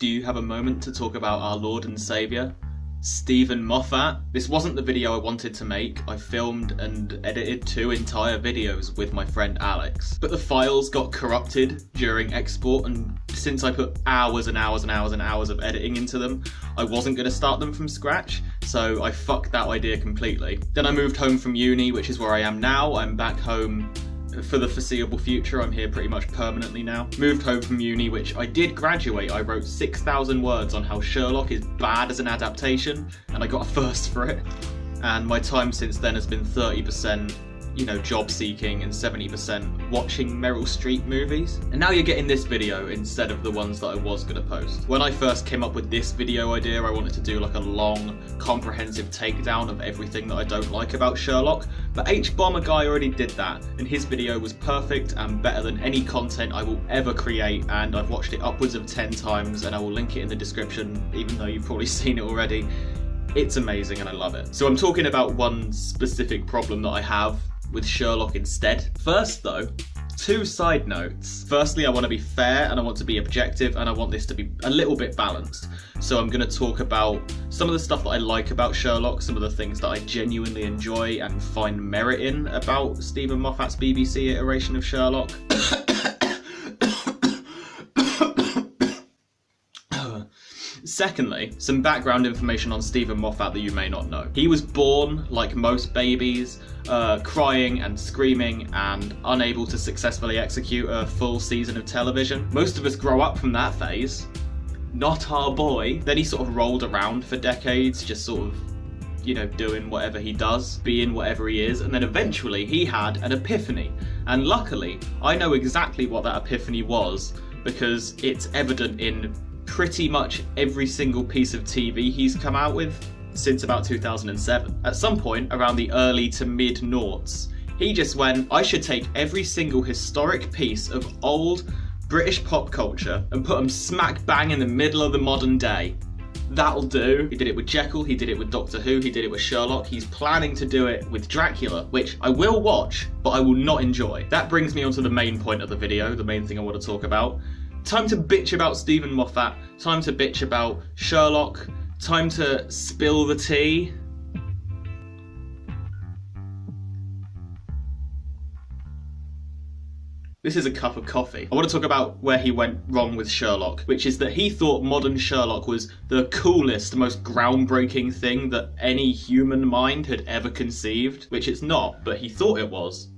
Do you have a moment to talk about our Lord and Saviour, Stephen Moffat? This wasn't the video I wanted to make. I filmed and edited 2 entire videos with my friend Alex, but the files got corrupted during export, and since I put hours and hours and hours and hours of editing into them, I wasn't going to start them from scratch, so I fucked that idea completely. Then I moved home from uni, which is where I am now. I'm back home for the foreseeable future. I'm here pretty much permanently now. Moved home from uni, which I did graduate. I wrote 6,000 words on how Sherlock is bad as an adaptation, and I got a first for it. And my time since then has been 30%, job seeking, and 70% watching Meryl Streep movies. And now you're getting this video instead of the ones that I was gonna post. When I first came up with this video idea, I wanted to do like a long, comprehensive takedown of everything that I don't like about Sherlock, but Hbomb, a guy, already did that, and his video was perfect and better than any content I will ever create, and I've watched it upwards of 10 times, and I will link it in the description, even though you've probably seen it already. It's amazing and I love it. So I'm talking about one specific problem that I have with Sherlock instead. First though, 2 side notes. Firstly, I want to be fair and I want to be objective, and I want this to be a little bit balanced. So I'm going to talk about some of the stuff that I like about Sherlock, some of the things that I genuinely enjoy and find merit in about Stephen Moffat's BBC iteration of Sherlock. Secondly, some background information on Stephen Moffat that you may not know. He was born, like most babies, crying and screaming and unable to successfully execute a full season of television. Most of us grow up from that phase. Not our boy. Then he sort of rolled around for decades, just sort of, doing whatever he does, being whatever he is, and then eventually he had an epiphany. And luckily, I know exactly what that epiphany was, because it's evident in pretty much every single piece of TV he's come out with since about 2007. At some point around the early to mid-noughts, he just went, I should take every single historic piece of old British pop culture and put them smack bang in the middle of the modern day. That'll do. He did it with Jekyll, he did it with Doctor Who, he did it with Sherlock. He's planning to do it with Dracula, which I will watch, but I will not enjoy. That brings me on to the main point of the video, the main thing I want to talk about. Time to bitch about Stephen Moffat, time to bitch about Sherlock, time to spill the tea. This is a cup of coffee. I want to talk about where he went wrong with Sherlock, which is that he thought modern Sherlock was the coolest, most groundbreaking thing that any human mind had ever conceived, which it's not, but he thought it was.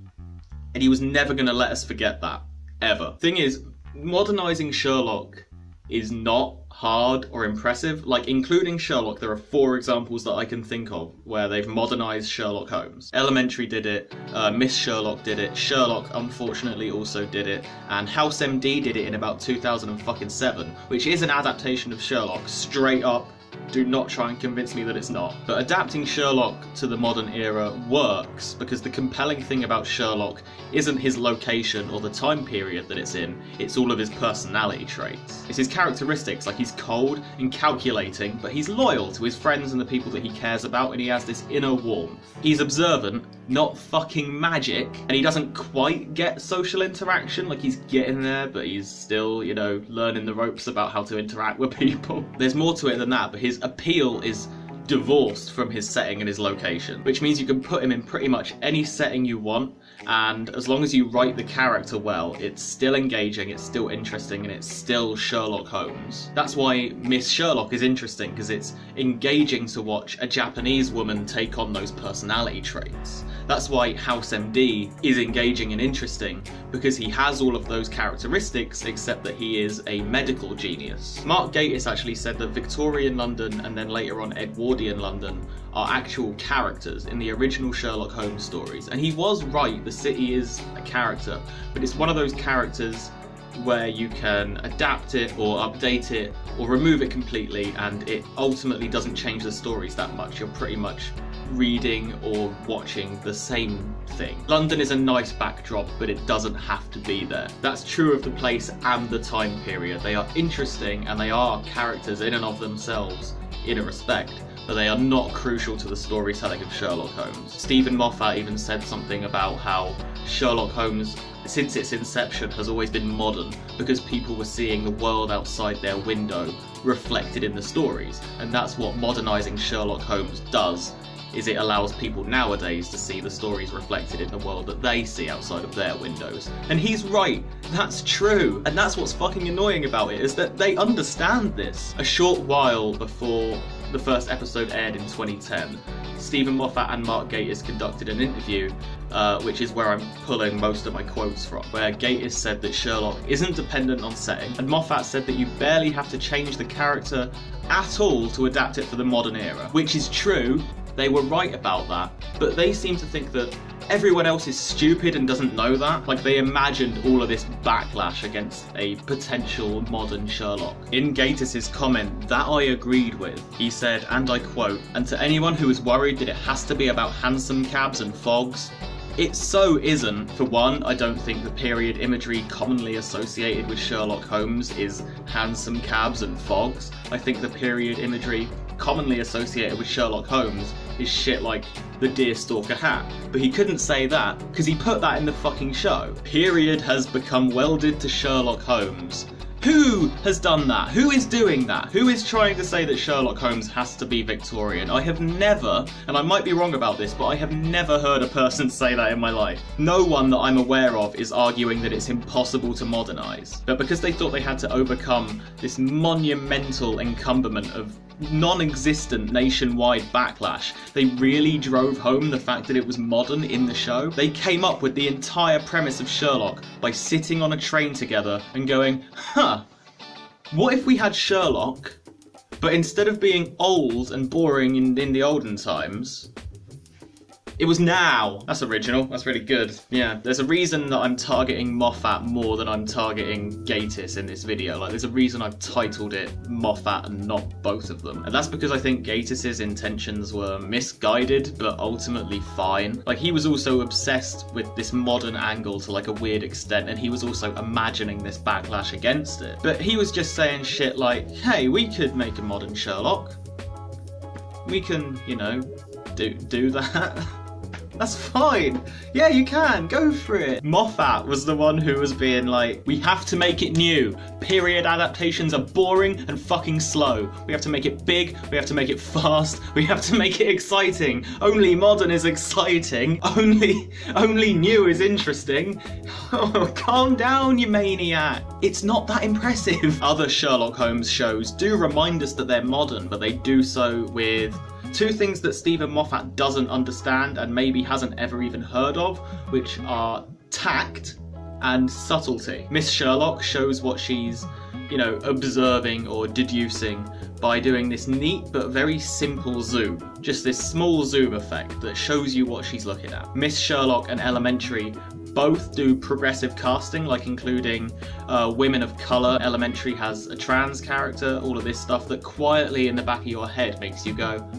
And he was never going to let us forget that, ever. Thing is, modernising Sherlock is not hard or impressive. Like, including Sherlock, there are 4 examples that I can think of where they've modernised Sherlock Holmes. Elementary did it, Miss Sherlock did it, Sherlock unfortunately also did it, and House MD did it in about 2007, which is an adaptation of Sherlock, straight up. Do not try and convince me that it's not. But adapting Sherlock to the modern era works because the compelling thing about Sherlock isn't his location or the time period that it's in, it's all of his personality traits. It's his characteristics, like he's cold and calculating, but he's loyal to his friends and the people that he cares about, and he has this inner warmth. He's observant, not fucking magic, and he doesn't quite get social interaction, like he's getting there, but he's still, learning the ropes about how to interact with people. There's more to it than that, but his appeal is divorced from his setting and his location, which means you can put him in pretty much any setting you want, and as long as you write the character well, it's still engaging, it's still interesting, and it's still Sherlock Holmes. That's why Miss Sherlock is interesting, because it's engaging to watch a Japanese woman take on those personality traits. That's why House MD is engaging and interesting, because he has all of those characteristics, except that he is a medical genius. Mark Gatiss actually said that Victorian London and then later on Edwardian London are actual characters in the original Sherlock Holmes stories, and he was right, the city is a character, but it's one of those characters where you can adapt it or update it or remove it completely, and it ultimately doesn't change the stories that much. You're pretty much reading or watching the same thing. London is a nice backdrop, but it doesn't have to be there. That's true of the place and the time period. They are interesting and they are characters in and of themselves in a respect, but they are not crucial to the storytelling of Sherlock Holmes. Stephen Moffat even said something about how Sherlock Holmes, since its inception, has always been modern because people were seeing the world outside their window reflected in the stories, and that's what modernising Sherlock Holmes does, is it allows people nowadays to see the stories reflected in the world that they see outside of their windows. And he's right, that's true. And that's what's fucking annoying about it, is that they understand this. A short while before the first episode aired in 2010, Stephen Moffat and Mark Gatiss conducted an interview, which is where I'm pulling most of my quotes from, where Gatiss said that Sherlock isn't dependent on setting, and Moffat said that you barely have to change the character at all to adapt it for the modern era. Which is true, they were right about that, but they seem to think that everyone else is stupid and doesn't know that. Like, they imagined all of this backlash against a potential modern Sherlock. In Gatiss's comment, that I agreed with. He said, and I quote, "And to anyone who is worried that it has to be about hansom cabs and fogs, it so isn't. For one, I don't think the period imagery commonly associated with Sherlock Holmes is hansom cabs and fogs. I think the period imagery commonly associated with Sherlock Holmes is shit like the deerstalker hat." But he couldn't say that because he put that in the fucking show. Period has become welded to Sherlock Holmes. Who has done that? Who is doing that? Who is trying to say that Sherlock Holmes has to be Victorian? I have never, and I might be wrong about this, but I have never heard a person say that in my life. No one that I'm aware of is arguing that it's impossible to modernise. But because they thought they had to overcome this monumental encumbment of non-existent nationwide backlash, they really drove home the fact that it was modern in the show. They came up with the entire premise of Sherlock by sitting on a train together and going, what if we had Sherlock, but instead of being old and boring in the olden times, it was now. That's original. That's really good. Yeah, there's a reason that I'm targeting Moffat more than I'm targeting Gatiss in this video. Like, there's a reason I've titled it Moffat and not both of them. And that's because I think Gatiss's intentions were misguided, but ultimately fine. Like, he was also obsessed with this modern angle to like a weird extent, and he was also imagining this backlash against it. But he was just saying shit like, hey, we could make a modern Sherlock. We can, you know, do that. That's fine. Yeah, you can. Go for it. Moffat was the one who was being like, we have to make it new. Period adaptations are boring and fucking slow. We have to make it big. We have to make it fast. We have to make it exciting. Only modern is exciting. Only new is interesting. Oh, calm down, you maniac. It's not that impressive. Other Sherlock Holmes shows do remind us that they're modern, but they do so with two things that Stephen Moffat doesn't understand and maybe hasn't ever even heard of, which are tact and subtlety. Miss Sherlock shows what she's, you know, observing or deducing by doing this neat but very simple zoom. Just this small zoom effect that shows you what she's looking at. Miss Sherlock and Elementary both do progressive casting, like including women of colour. Elementary has a trans character, all of this stuff that quietly in the back of your head makes you go,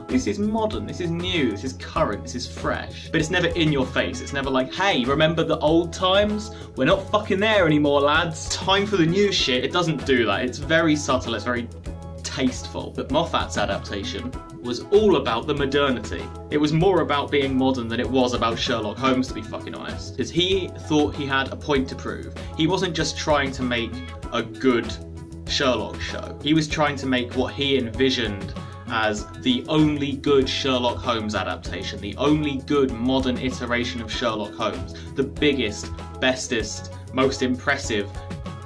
this is modern, this is new, this is current, this is fresh. But it's never in your face. It's never like, hey, remember the old times? We're not fucking there anymore, lads. Time for the new shit. It doesn't do that. It's very subtle, it's very tasteful. But Moffat's adaptation was all about the modernity. It was more about being modern than it was about Sherlock Holmes, to be fucking honest. Because he thought he had a point to prove. He wasn't just trying to make a good Sherlock show. He was trying to make what he envisioned as the only good Sherlock Holmes adaptation, the only good modern iteration of Sherlock Holmes, the biggest, bestest, most impressive,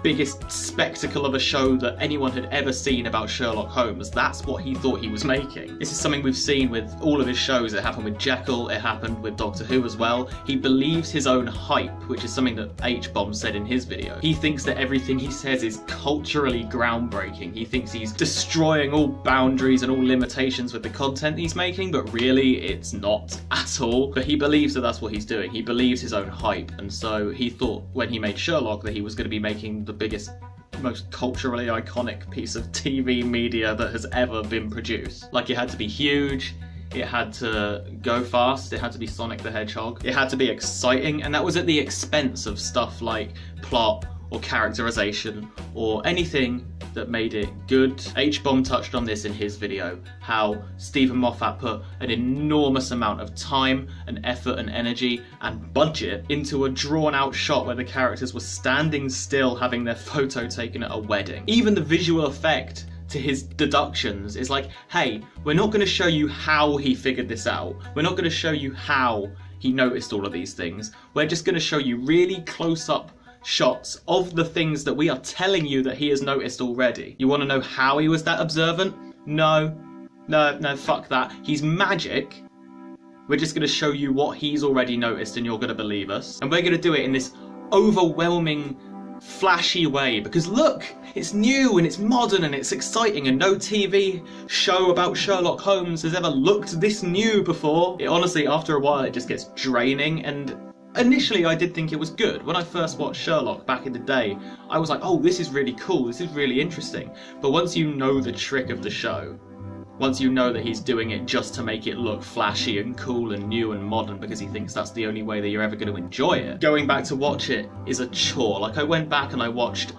biggest spectacle of a show that anyone had ever seen about Sherlock Holmes. That's what he thought he was making. This is something we've seen with all of his shows. It happened with Jekyll, it happened with Doctor Who as well. He believes his own hype, which is something that Hbomb said in his video. He thinks that everything he says is culturally groundbreaking. He thinks he's destroying all boundaries and all limitations with the content he's making, but really it's not at all. But he believes that that's what he's doing. He believes his own hype, and so he thought when he made Sherlock that he was going to be making the biggest, most culturally iconic piece of TV media that has ever been produced. Like, it had to be huge, it had to go fast, it had to be Sonic the Hedgehog, it had to be exciting, and that was at the expense of stuff like plot or characterization or anything that made it good. Hbomb touched on this in his video, how Stephen Moffat put an enormous amount of time and effort and energy and budget into a drawn out shot where the characters were standing still having their photo taken at a wedding. Even the visual effect to his deductions is like, hey, we're not going to show you how he figured this out. We're not going to show you how he noticed all of these things. We're just going to show you really close up shots of the things that we are telling you that he has noticed already. You want to know how he was that observant? No, fuck that. He's magic. We're just going to show you what he's already noticed and you're going to believe us. And we're going to do it in this overwhelming, flashy way because look, it's new and it's modern and it's exciting and no TV show about Sherlock Holmes has ever looked this new before. It honestly, after a while, it just gets draining. And initially I did think it was good. When I first watched Sherlock back in the day, I was like, oh, this is really cool, this is really interesting. But once you know the trick of the show, once you know that he's doing it just to make it look flashy and cool and new and modern because he thinks that's the only way that you're ever going to enjoy it, going back to watch it is a chore. Like, I went back and I watched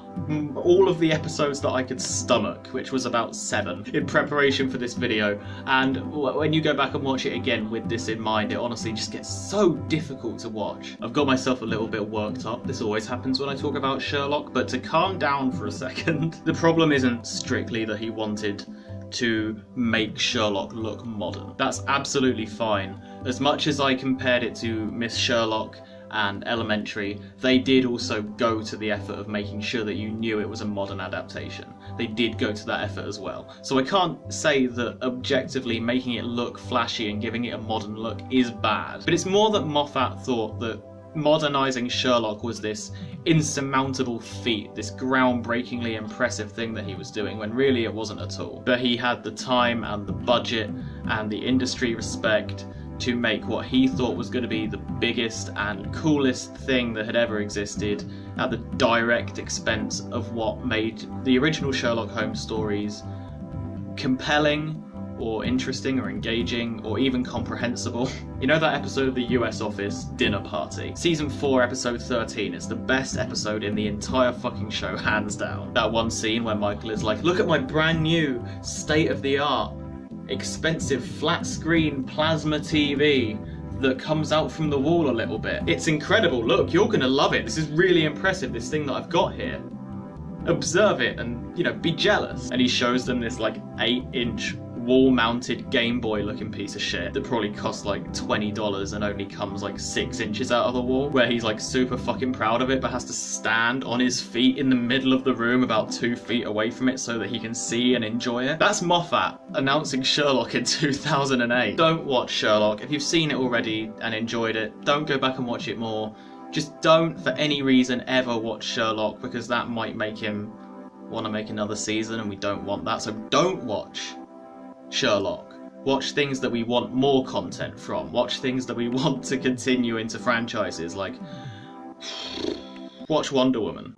all of the episodes that I could stomach, which was about 7, in preparation for this video, and when you go back and watch it again with this in mind, it honestly just gets so difficult to watch. I've got myself a little bit worked up. This always happens when I talk about Sherlock, but to calm down for a second, the problem isn't strictly that he wanted to make Sherlock look modern. That's absolutely fine. As much as I compared it to Miss Sherlock and Elementary, they did also go to the effort of making sure that you knew it was a modern adaptation. They did go to that effort as well. So I can't say that objectively making it look flashy and giving it a modern look is bad. But it's more that Moffat thought that modernising Sherlock was this insurmountable feat, this groundbreakingly impressive thing that he was doing, when really it wasn't at all. But he had the time and the budget and the industry respect to make what he thought was going to be the biggest and coolest thing that had ever existed at the direct expense of what made the original Sherlock Holmes stories compelling or interesting or engaging or even comprehensible. You know that episode of the US Office, Dinner Party? Season 4, episode 13. It's the best episode in the entire fucking show, hands down. That one scene where Michael is like, look at my brand new, state-of-the-art, expensive flat screen plasma TV that comes out from the wall a little bit. It's incredible, look, you're gonna love it. This is really impressive, this thing that I've got here. Observe it and, you know, be jealous. And he shows them this like 8-inch wall-mounted Game Boy looking piece of shit that probably costs like $20 and only comes like 6 inches out of the wall, where he's like super fucking proud of it but has to stand on his feet in the middle of the room about 2 feet away from it so that he can see and enjoy it. That's Moffat announcing Sherlock in 2008. Don't watch Sherlock. If you've seen it already and enjoyed it, don't go back and watch it more. Just don't for any reason ever watch Sherlock, because that might make him want to make another season and we don't want that. So don't watch Sherlock. Watch things that we want more content from. Watch things that we want to continue into franchises, like watch Wonder Woman.